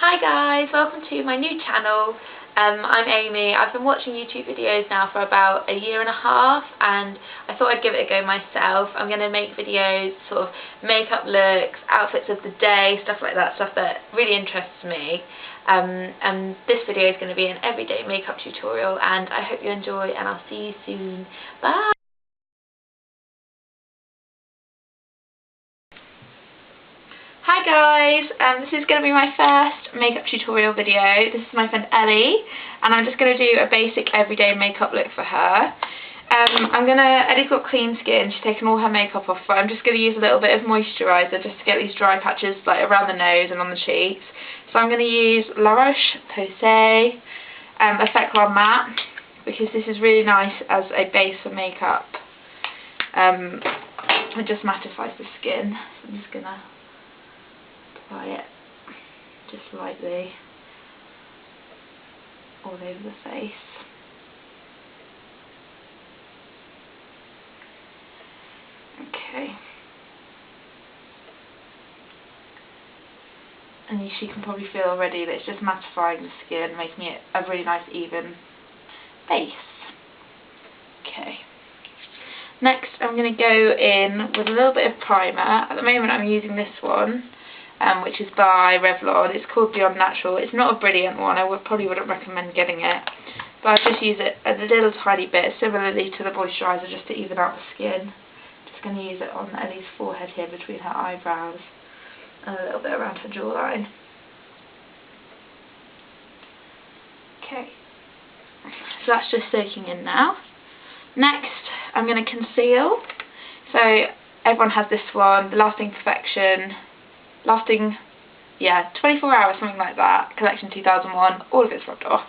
Hi guys, welcome to my new channel. I'm Amy. I've been watching YouTube videos now for about a year and a half and I thought I'd give it a go myself. I'm going to make videos, sort of makeup looks, outfits of the day, stuff like that, stuff that really interests me. And this video is going to be an everyday makeup tutorial and I hope you enjoy and I'll see you soon. Bye! Hi guys, this is going to be my first makeup tutorial video. This is my friend Ellie and I'm just going to do a basic everyday makeup look for her. Ellie's got clean skin, she's taken all her makeup off, but I'm just going to use a little bit of moisturiser just to get these dry patches like around the nose and on the cheeks. So I'm going to use La Roche-Posay Effect Glam Matte because this is really nice as a base for makeup. It just mattifies the skin. So I'm just going to apply it just lightly all over the face. Okay. And you can probably feel already that it's just mattifying the skin, making it a really nice even base. Okay. Next I'm going to go in with a little bit of primer. At the moment I'm using this one, which is by Revlon. It's called Beyond Natural. It's not a brilliant one. I probably wouldn't recommend getting it. But I just use it a little tiny bit, similarly to the moisturiser, just to even out the skin. Just going to use it on Ellie's forehead here between her eyebrows and a little bit around her jawline. Okay. So that's just soaking in now. Next, I'm going to conceal. So everyone has this one, the Lasting Perfection. 24 hours, something like that. Collection 2001, all of it's rubbed off.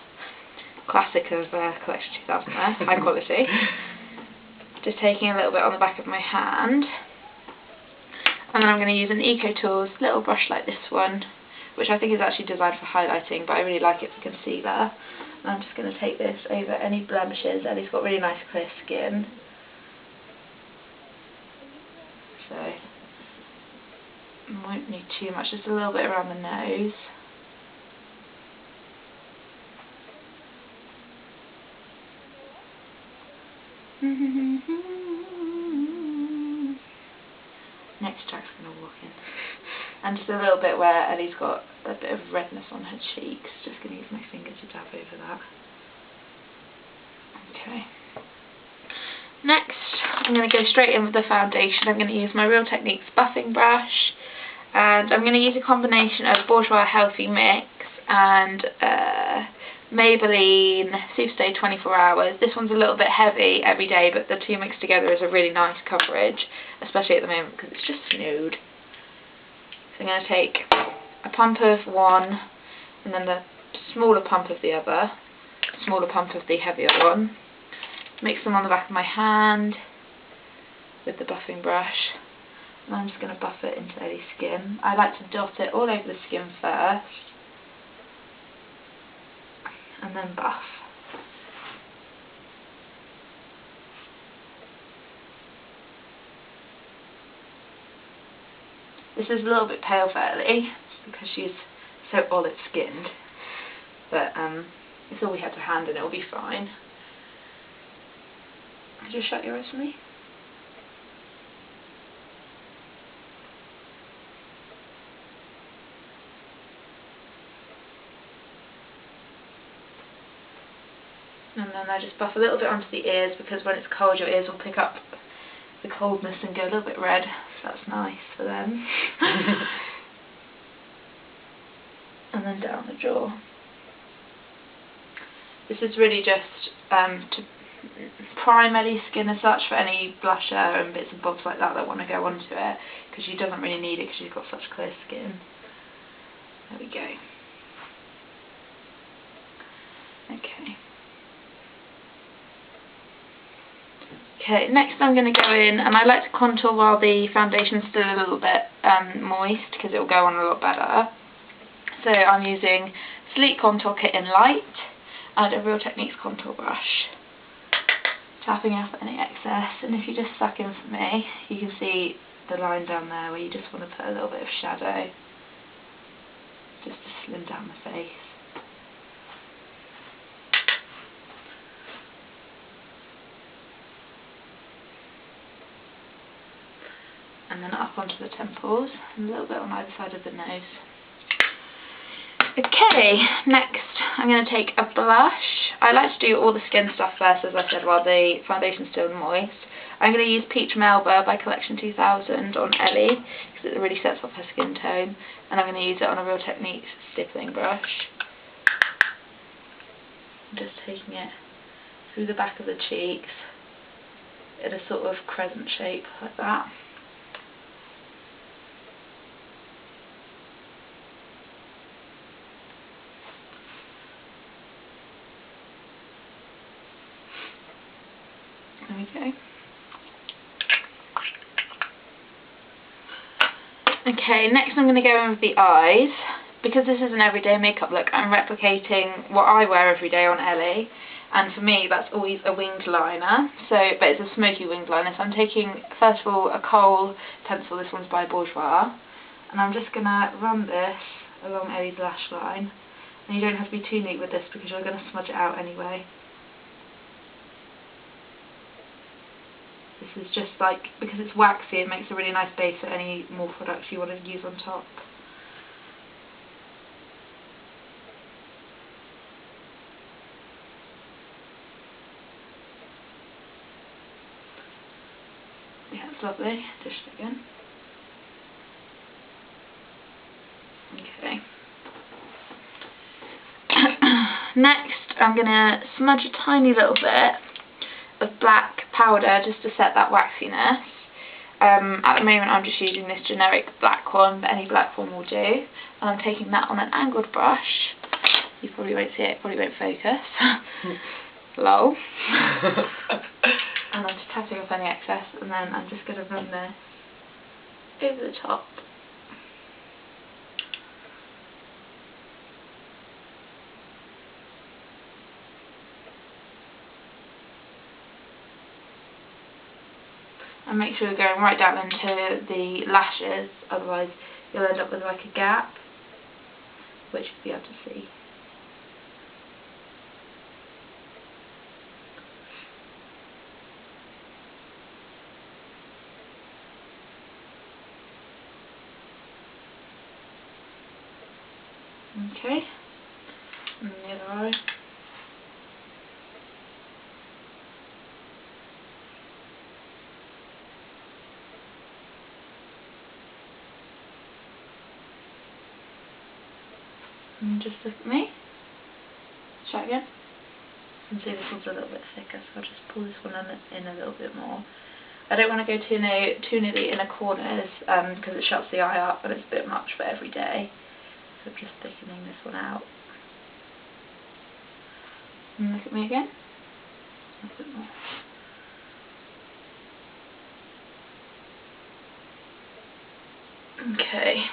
Classic of Collection 2000 there, high quality. Just taking a little bit on the back of my hand. And then I'm going to use an Eco Tools little brush like this one, which I think is actually designed for highlighting, but I really like it for concealer. And I'm just going to take this over any blemishes. Ellie's got really nice clear skin. So won't need too much, just a little bit around the nose. Next Jack's going to walk in. And just a little bit where Ellie's got a bit of redness on her cheeks. Just going to use my finger to dab over that. Okay. Next, I'm going to go straight in with the foundation. I'm going to use my Real Techniques buffing brush. And I'm going to use a combination of Bourjois Healthy Mix and Maybelline Superstay 24 Hours. This one's a little bit heavy every day, but the two mixed together is a really nice coverage, especially at the moment because it's just nude. So I'm going to take a pump of one and then the smaller pump of the other, smaller pump of the heavier one. Mix them on the back of my hand with the buffing brush. And I'm just going to buff it into Ellie's skin. I like to dot it all over the skin first and then buff. This is a little bit pale for Ellie because she's so olive skinned, but it's all we had to hand and it'll be fine. Just shut your eyes for me. And then I just buff a little bit onto the ears because when it's cold your ears will pick up the coldness and go a little bit red, so that's nice for them. And then down the jaw. This is really just to prime Ellie's skin as such for any blusher and bits and bobs like that want to go onto it, because she doesn't really need it because she's got such clear skin. There we go. Okay. Okay, next I'm going to go in, and I like to contour while the foundation's still a little bit moist because it will go on a lot better. So I'm using Sleek Contour Kit in Light and a Real Techniques contour brush. Tapping off any excess, and if you just suck in for me, you can see the line down there where you just want to put a little bit of shadow. just to slim down the face. And then up onto the temples, and a little bit on either side of the nose. Okay, next I'm going to take a blush. I like to do all the skin stuff first, as I said, while the foundation's still moist. I'm going to use Peach Melba by Collection 2000 on Ellie, because it really sets off her skin tone. And I'm going to use it on a Real Techniques stippling brush. I'm just taking it through the back of the cheeks in a sort of crescent shape, like that. There we go. Okay, next I'm going to go in with the eyes. Because this is an everyday makeup look, I'm replicating what I wear every day on Ellie. And for me, that's always a winged liner. But it's a smoky winged liner. So I'm taking, first of all, a kohl pencil. This one's by Bourjois. And I'm just going to run this along Ellie's lash line. And you don't have to be too neat with this because you're going to smudge it out anyway. This is just like, because it's waxy, it makes a really nice base for any more products you want to use on top. Yeah, it's lovely. Dish it again. Okay. Next, I'm going to smudge a tiny little bit of black powder just to set that waxiness. At the moment I'm just using this generic black one, but any black one will do. And I'm taking that on an angled brush. You probably won't see it, probably won't focus. Lol. And I'm just tapping off any excess, and then I'm just going to run this over the top. And make sure you're going right down into the lashes, otherwise you'll end up with like a gap, which you'll be able to see. Okay, and then the other eye. And just look at me. Try again. You can see this one's a little bit thicker, so I'll just pull this one in a little bit more. I don't want to go too near the inner corners because it shuts the eye up and it's a bit much for every day. So I'm just thickening this one out. And look at me again. A bit more. Okay.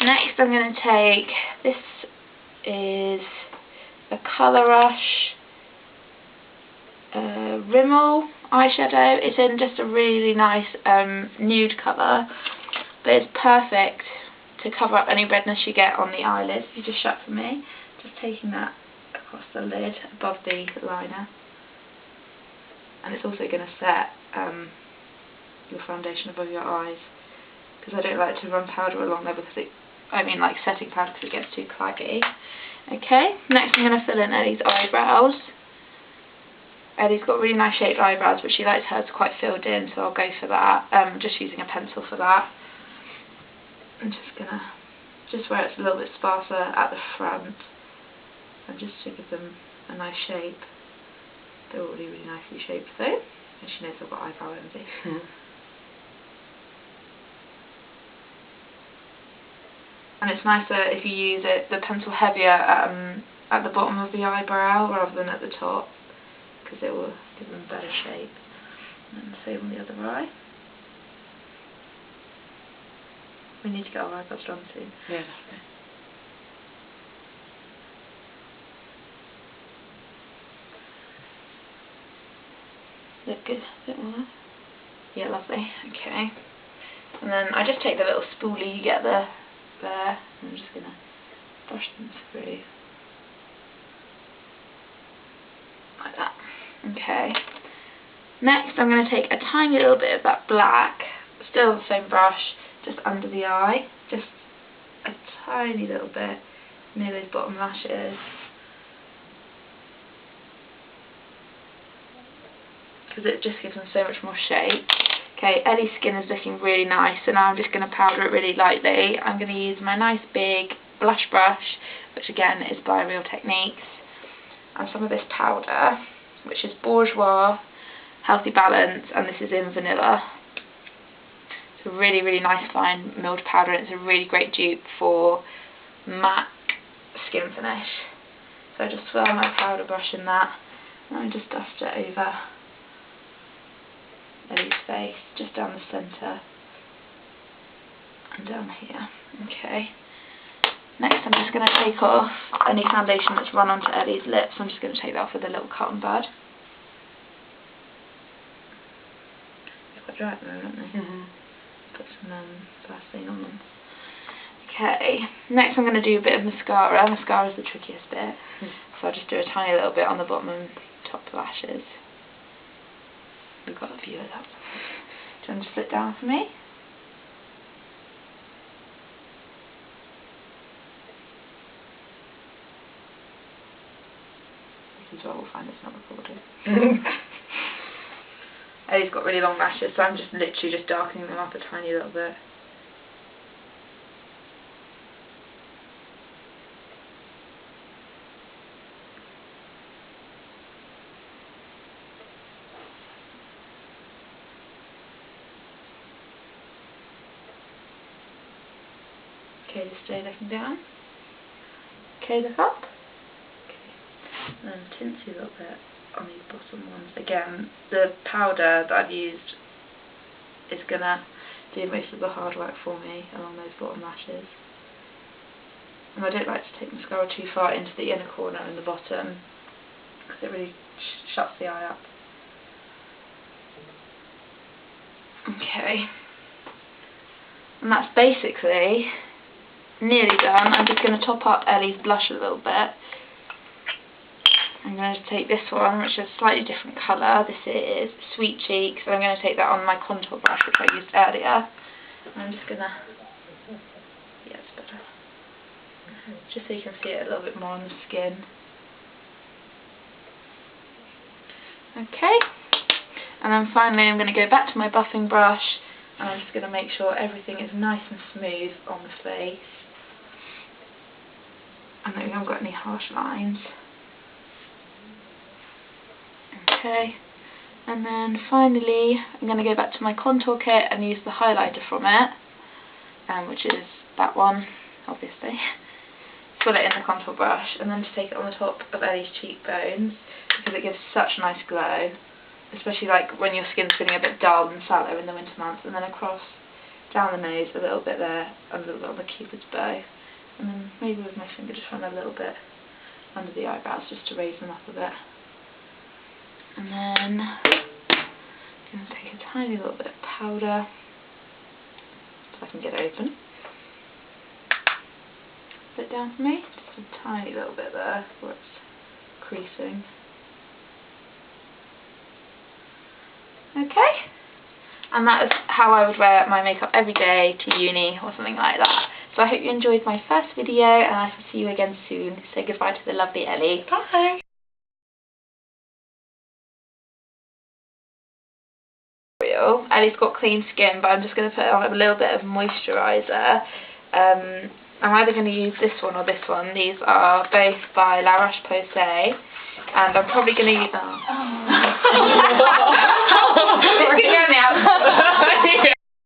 Next I'm going to take, this is a Colour Rush Rimmel eyeshadow. It's in just a really nice nude colour, but it's perfect to cover up any redness you get on the eyelids. If you just shut for me, just taking that across the lid above the liner, and it's also going to set your foundation above your eyes, because I don't like to run powder along there because like setting powder, because it gets too claggy. Okay, next I'm going to fill in Ellie's eyebrows. Ellie's got really nice shaped eyebrows, but she likes hers quite filled in, so I'll go for that. Just using a pencil for that. I'm just going to, just where it's a little bit sparser at the front, and just to give them a nice shape. They're already really nicely shaped though, and she knows I've got eyebrow envy. And it's nicer if you use the pencil heavier at the bottom of the eyebrow rather than at the top, because it will give them better shape. And the same on the other eye. We need to get our eyebrows done soon. Yeah. Look good, a bit more. Yeah, lovely. Okay. And then I just take the little spoolie, you get the there. I'm just going to brush them through. Like that. Okay. Next I'm going to take a tiny little bit of that black, still the same brush, just under the eye. Just a tiny little bit near those bottom lashes. Because it just gives them so much more shape. Okay, Ellie's skin is looking really nice, so now I'm just going to powder it really lightly. I'm going to use my nice big blush brush, which again is by Real Techniques, and some of this powder, which is Bourjois Healthy Balance, and this is in vanilla. It's a really, really nice fine milled powder, and it's a really great dupe for matte skin finish. So I just swirl my powder brush in that, and I just dust it over Ellie's face, just down the centre and down here. Okay. Next I'm just going to take off any foundation that's run onto Ellie's lips. I'm just going to take that off with a little cotton bud. They're quite dry at the moment, aren't they? Mm-hmm. Put some Vaseline on them. Okay, next I'm going to do a bit of mascara. Mascara is the trickiest bit. So I'll just do a tiny little bit on the bottom and top lashes. We've got a view of that. Do you want to sit down for me? This is where we'll find it's not recorded. Ellie's got really long lashes, so I'm just literally just darkening them up a tiny little bit. Okay, just stay looking down. Okay, look up. Okay. And then tinsy a little bit on these bottom ones. Again, the powder that I've used is gonna do most of the hard work for me along those bottom lashes. And I don't like to take mascara too far into the inner corner and the bottom, because it really shuts the eye up. Okay. And that's basically nearly done. I'm just going to top up Ellie's blush a little bit. I'm going to take this one, which is a slightly different colour. This is Sweet Cheeks, so I'm going to take that on my contour brush, which I used earlier. And I'm just going to, yeah, it's better, just so you can see it a little bit more on the skin. Okay, and then finally I'm going to go back to my buffing brush, and I'm just going to make sure everything is nice and smooth on the face, and that we haven't got any harsh lines. Okay, and then finally I'm going to go back to my contour kit and use the highlighter from it, which is that one, obviously. Put it in the contour brush, and then just take it on the top of Ellie's cheekbones, because it gives such a nice glow, especially like when your skin's feeling a bit dull and sallow in the winter months. And then across down the nose a little bit there, and a little bit on the cupid's bow, and then maybe with my finger just run a little bit under the eyebrows just to raise them up a bit. And then I'm going to take a tiny little bit of powder so I can get it open. Put it down for me, just a tiny little bit there where it's creasing. Okay, and that is how I would wear my makeup every day to uni or something like that. So I hope you enjoyed my first video, and I shall see you again soon. Say goodbye to the lovely Ellie. Bye! Ellie's got clean skin, but I'm just going to put on a little bit of moisturiser. I'm either going to use this one or this one. These are both by La Roche-Posay, and I'm probably going to use them.